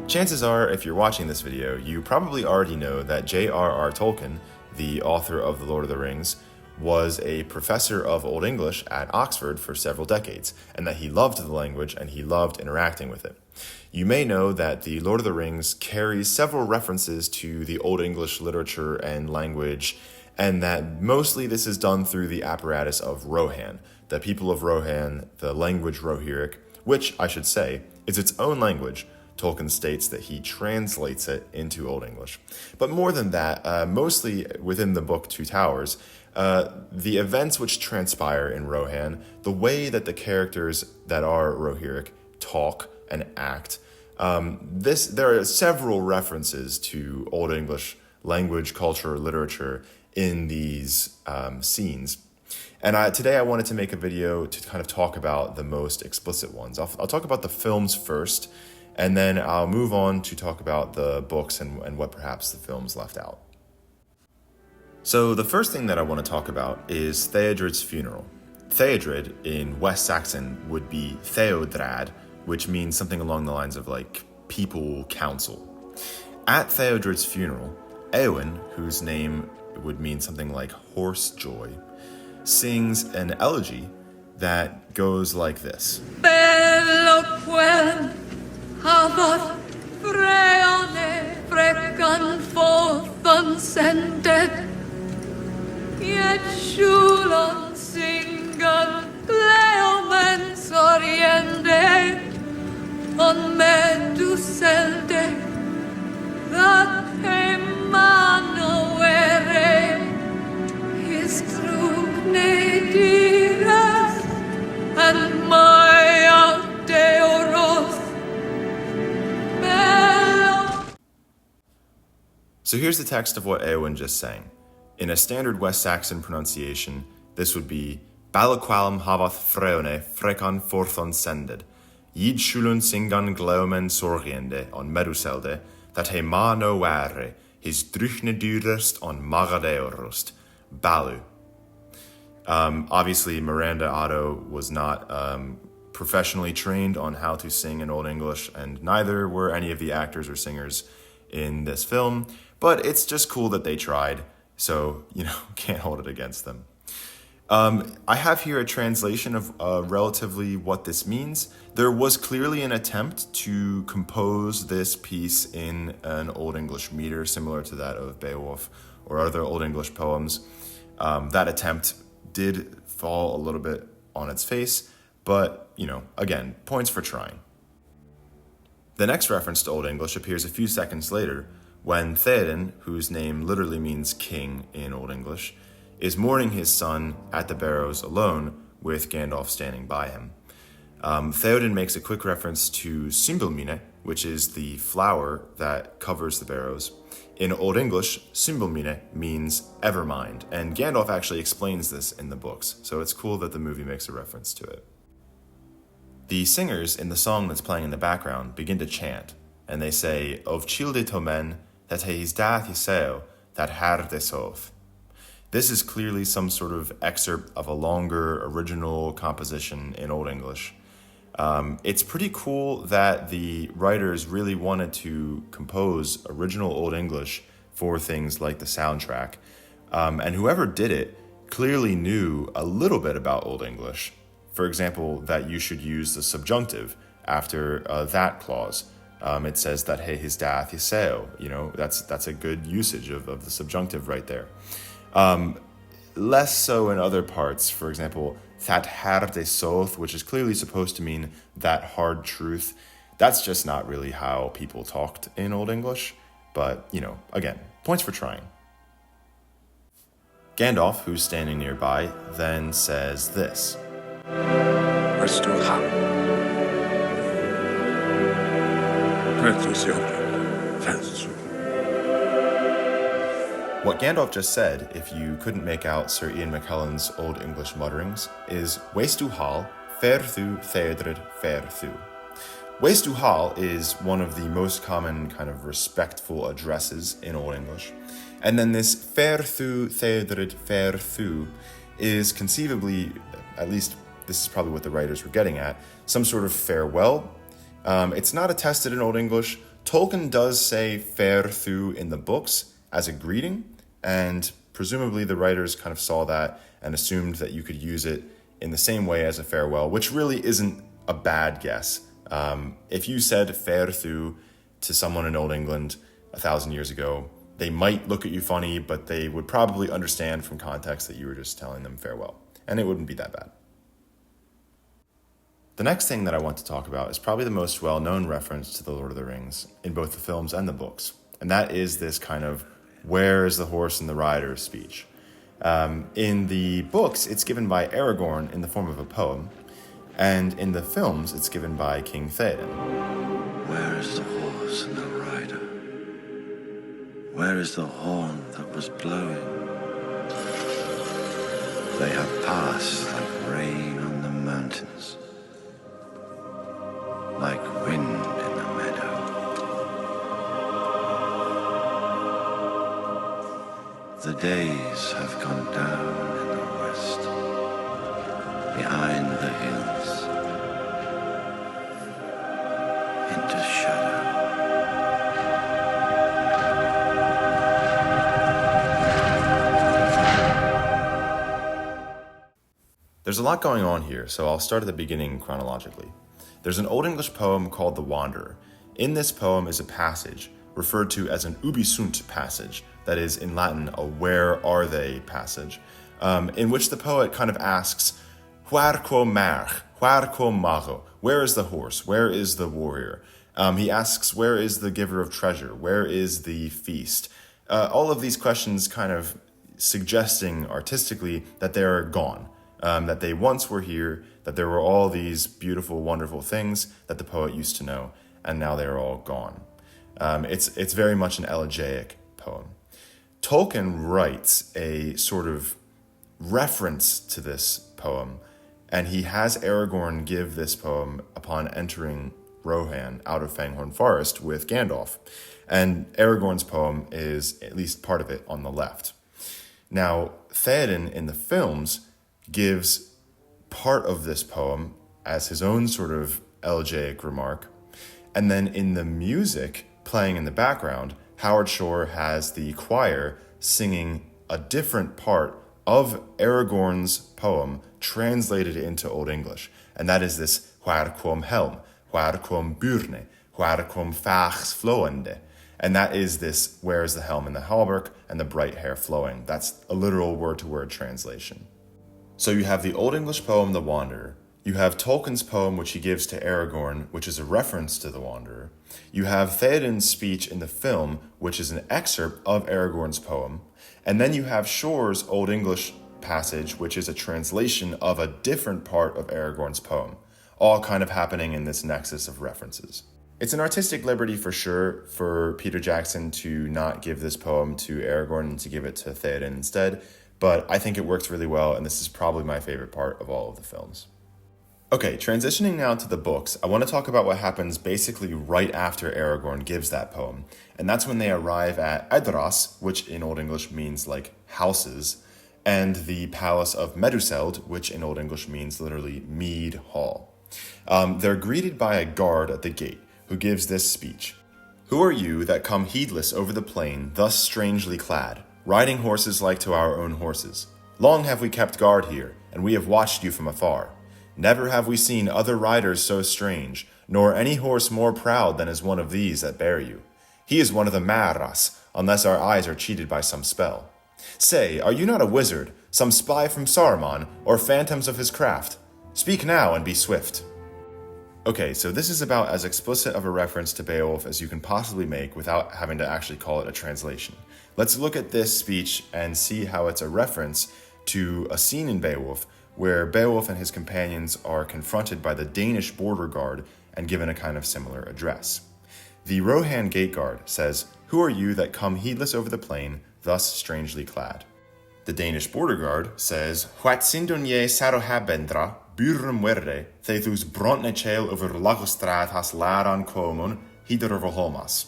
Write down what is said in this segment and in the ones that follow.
Chances are, if you're watching this video, you probably already know that J.R.R. Tolkien, the author of The Lord of the Rings, was a professor of Old English at Oxford for several decades, and that he loved the language and he loved interacting with it. You may know that The Lord of the Rings carries several references to the Old English literature and language, and that mostly this is done through the apparatus of Rohan, the people of Rohan, the language Rohirric, which, I should say, is its own language. Tolkien states that he translates it into Old English. But more than that, mostly within the book Two Towers, the events which transpire in Rohan, the way that the characters that are Rohirric talk and act, there are several references to Old English language, culture, literature in these scenes. And today I wanted to make a video to kind of talk about the most explicit ones. I'll talk about the films first, and then I'll move on to talk about the books and what perhaps the films left out. So the first thing that I want to talk about is Theodred's funeral. Theodred in West Saxon would be Theodrad, which means something along the lines of like people council. At Theodred's funeral, Eowyn, whose name would mean something like horse joy, sings an elegy that goes like this. Hafod freone frecan fothan sendet Yet shulon singan cleomen soriende On medu selde That emano ere His trugne diras And maya deoros. So here's the text of what Eowyn just sang. In a standard West Saxon pronunciation, this would be Balaqualm havath freone frecan forthon sended, Yid shulun singan gleomen sorgiende on meduselde, that he ma no ware, his druchne durest on magadeorust, Balu. Obviously, Miranda Otto was not professionally trained on how to sing in Old English, and neither were any of the actors or singers in this film, but it's just cool that they tried, so, can't hold it against them. I have here a translation of relatively what this means. There was clearly an attempt to compose this piece in an Old English meter, similar to that of Beowulf or other Old English poems. That attempt did fall a little bit on its face, but, again, points for trying. The next reference to Old English appears a few seconds later when Theoden, whose name literally means king in Old English, is mourning his son at the barrows alone with Gandalf standing by him. Theoden makes a quick reference to Simbelmine, which is the flower that covers the barrows. In Old English, Simbelmine means evermind, and Gandalf actually explains this in the books, so it's cool that the movie makes a reference to it. The singers in the song that's playing in the background begin to chant, and they say, Of childe tomen, that he is dath yiseo, that har de soth. This is clearly some sort of excerpt of a longer original composition in Old English. It's pretty cool that the writers really wanted to compose original Old English for things like the soundtrack. And whoever did it clearly knew a little bit about Old English. For example, that you should use the subjunctive after that clause. It says that he his dath yiseo. That's a good usage of the subjunctive right there. Less so in other parts. For example, that har de soth, which is clearly supposed to mean that hard truth. That's just not really how people talked in Old English. But, again, points for trying. Gandalf, who's standing nearby, then says this. What Gandalf just said, if you couldn't make out Sir Ian McKellen's Old English mutterings, is Westu hal, fer thu, Theodred, fer thu. Westu hal is one of the most common kind of respectful addresses in Old English. And then this fer thu, Theodred, fer thu is conceivably, at least this is probably what the writers were getting at, some sort of farewell. It's not attested in Old English. Tolkien does say fair thu in the books as a greeting, and presumably the writers kind of saw that and assumed that you could use it in the same way as a farewell, which really isn't a bad guess. If you said fair thu to someone in Old England 1,000 years ago, they might look at you funny, but they would probably understand from context that you were just telling them farewell, and it wouldn't be that bad. The next thing that I want to talk about is probably the most well-known reference to The Lord of the Rings in both the films and the books, and that is this kind of "where is the horse and the rider" speech. In the books, it's given by Aragorn in the form of a poem, and in the films, it's given by King Theoden. Where is the horse and the rider? Where is the horn that was blowing? They have passed like rain on the mountains, like wind in the meadow. The days have gone down in the west, behind the hills, into shadow. There's a lot going on here, so I'll start at the beginning chronologically. There's an Old English poem called The Wanderer. In this poem is a passage referred to as an ubi sunt passage, that is, in Latin, a where are they passage, in which the poet kind of asks, where quo merch, where quo mago, where is the horse, where is the warrior? He asks, where is the giver of treasure, where is the feast? All of these questions kind of suggesting artistically that they are gone, that they once were here, that there were all these beautiful, wonderful things that the poet used to know, and now they are all gone. It's very much an elegiac poem. Tolkien writes a sort of reference to this poem, and he has Aragorn give this poem upon entering Rohan out of Fanghorn Forest with Gandalf. And Aragorn's poem is at least part of it on the left. Now, Theoden in the films gives part of this poem as his own sort of elegiac remark. And then in the music playing in the background, Howard Shore has the choir singing a different part of Aragorn's poem translated into Old English. And that is this "where quom helm, where quom burne, where quom fax flowende." And that is this "where is the helm and the hauberk and the bright hair flowing." That's a literal word-to-word translation. So you have the Old English poem, The Wanderer. You have Tolkien's poem, which he gives to Aragorn, which is a reference to The Wanderer. You have Theoden's speech in the film, which is an excerpt of Aragorn's poem. And then you have Shore's Old English passage, which is a translation of a different part of Aragorn's poem, all kind of happening in this nexus of references. It's an artistic liberty for sure for Peter Jackson to not give this poem to Aragorn and to give it to Theoden instead, but I think it works really well, and this is probably my favorite part of all of the films. Okay, transitioning now to the books, I want to talk about what happens basically right after Aragorn gives that poem. And that's when they arrive at Edoras, which in Old English means like houses, and the palace of Meduseld, which in Old English means literally mead hall. They're greeted by a guard at the gate who gives this speech. "Who are you that come heedless over the plain, thus strangely clad, riding horses like to our own horses? Long have we kept guard here, and we have watched you from afar. Never have we seen other riders so strange, nor any horse more proud than is one of these that bear you. He is one of the Maras, unless our eyes are cheated by some spell. Say, are you not a wizard, some spy from Saruman, or phantoms of his craft? Speak now and be swift." Okay, so this is about as explicit of a reference to Beowulf as you can possibly make without having to actually call it a translation. Let's look at this speech and see how it's a reference to a scene in Beowulf where Beowulf and his companions are confronted by the Danish border guard and given a kind of similar address. The Rohan gate guard says, "Who are you that come heedless over the plain, thus strangely clad?" The Danish border guard says, "What sindunje sarohabendra, burrum werde, thethus brontne chael over lagostrad has laran komon, hiderovolhomas,"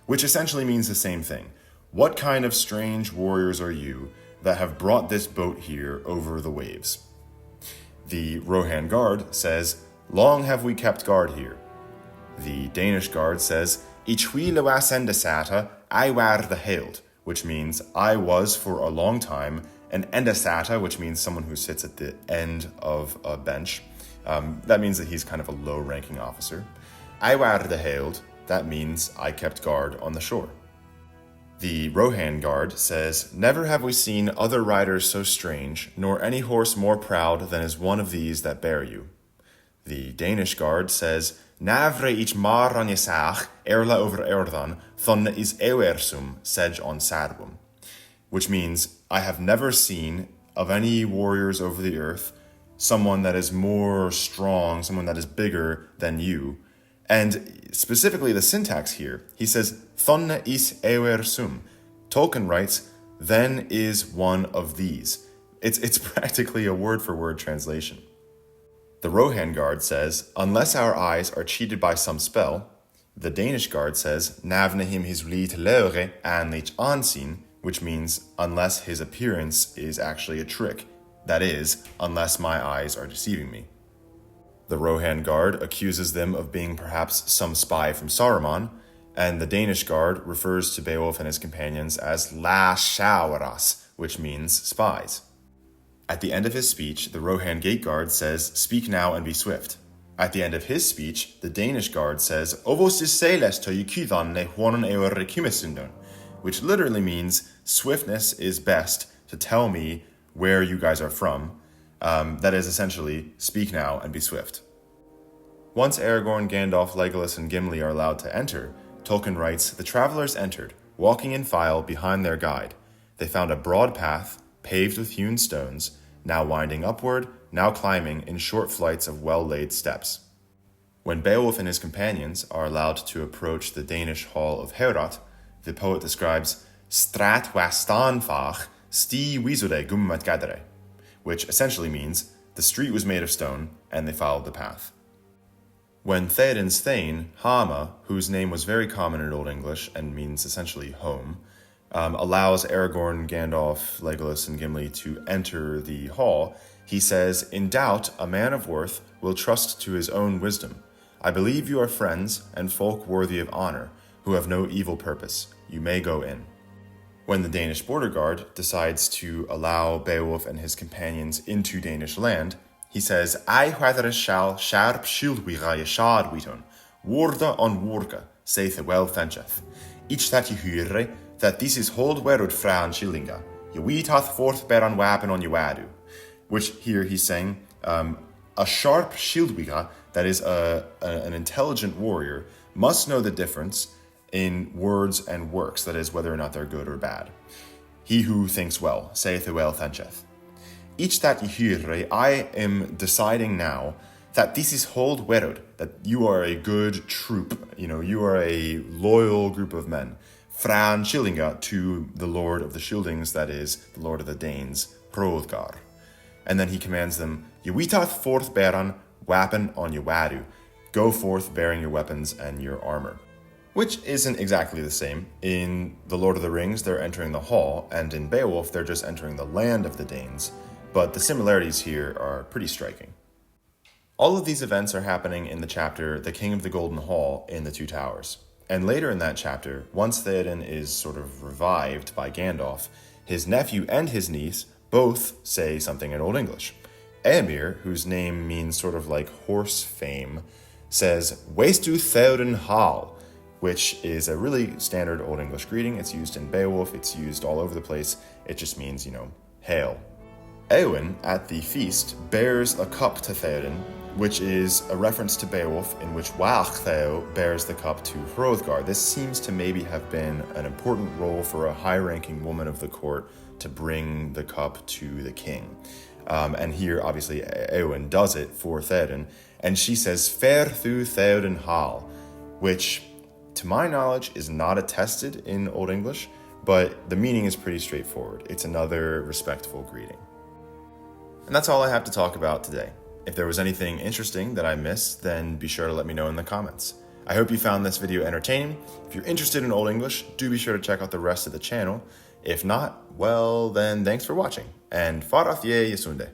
which essentially means the same thing. What kind of strange warriors are you that have brought this boat here over the waves? The Rohan guard says, "Long have we kept guard here." The Danish guard says, Ich huile was endesata, I war the hailed, which means I was for a long time, and endesata, which means someone who sits at the end of a bench. That means that he's kind of a low-ranking officer. I war the hailed, that means I kept guard on the shore. The Rohan guard says, Never have we seen other riders so strange, nor any horse more proud than is one of these that bear you. The Danish guard says, Navre ich mar an jesach, erla over erdan, thonne is ewersum, sedge on sadwum. Which means, I have never seen of any warriors over the earth someone that is more strong, someone that is bigger than you. And specifically the syntax here, he says, Thonne is ewersum. Tolkien writes, then is one of these. It's practically a word-for-word translation. The Rohan guard says, unless our eyes are cheated by some spell. The Danish guard says, Navnehim his liet leure anlich ansien, which means unless his appearance is actually a trick. That is, unless my eyes are deceiving me. The Rohan guard accuses them of being perhaps some spy from Saruman, and the Danish guard refers to Beowulf and his companions as La Shawaras, which means spies. At the end of his speech, the Rohan gate guard says, Speak now and be swift. At the end of his speech, the Danish guard says, Ovos is seles to yukidan ne huonon eor rekimisundon, which literally means, swiftness is best to tell me where you guys are from. That is essentially, speak now and be swift. Once Aragorn, Gandalf, Legolas, and Gimli are allowed to enter, Tolkien writes, The travelers entered, walking in file behind their guide. They found a broad path, paved with hewn stones, now winding upward, now climbing in short flights of well-laid steps. When Beowulf and his companions are allowed to approach the Danish hall of Heorot, the poet describes Strat was stanfach, sti wisode gummat gadere, which essentially means the street was made of stone and they followed the path. When Theoden's Thane, Hama, whose name was very common in Old English and means essentially home, allows Aragorn, Gandalf, Legolas, and Gimli to enter the hall, he says, In doubt, a man of worth will trust to his own wisdom. I believe you are friends and folk worthy of honor, who have no evil purpose. You may go in. When the Danish border guard decides to allow Beowulf and his companions into Danish land, he says, I whether shall sharp shieldwira yashad witon, warda on warga, saith well fencheth. Each that you hear, that this is hold werud fran shillinga, ye weet hath forth bear on wapen on wadu. Which here he's saying, a sharp shieldwira, that is an intelligent warrior, must know the difference in words and works, that is, whether or not they're good or bad. He who thinks well, saith well thencheth. Each that ye hear, I am deciding now that this is hold werud, that you are a good troop, you are a loyal group of men. Fran Shillinga to the Lord of the Shieldings, that is, the Lord of the Danes, Hrothgar. And then he commands them, Yewitath forth beran, wapen on Yewadu. Go forth bearing your weapons and your armor. Which isn't exactly the same. In The Lord of the Rings, they're entering the hall, and in Beowulf, they're just entering the land of the Danes. But the similarities here are pretty striking. All of these events are happening in the chapter The King of the Golden Hall in the Two Towers. And later in that chapter, once Theoden is sort of revived by Gandalf, his nephew and his niece both say something in Old English. Éomer, whose name means sort of like horse fame, says, Weistu Theoden Hall, which is a really standard Old English greeting. It's used in Beowulf, it's used all over the place. It just means, hail. Éowyn, at the feast, bears a cup to Theoden, which is a reference to Beowulf, in which Walchtheo bears the cup to Hrothgar. This seems to maybe have been an important role for a high-ranking woman of the court to bring the cup to the king. And here, obviously, Éowyn does it for Theoden, and she says, Fair thu Theoden Hall, which, to my knowledge, is not attested in Old English, but the meaning is pretty straightforward. It's another respectful greeting. And that's all I have to talk about today. If there was anything interesting that I missed, then be sure to let me know in the comments. I hope you found this video entertaining. If you're interested in Old English, do be sure to check out the rest of the channel. If not, well, then thanks for watching, and Farath ye Yesunde.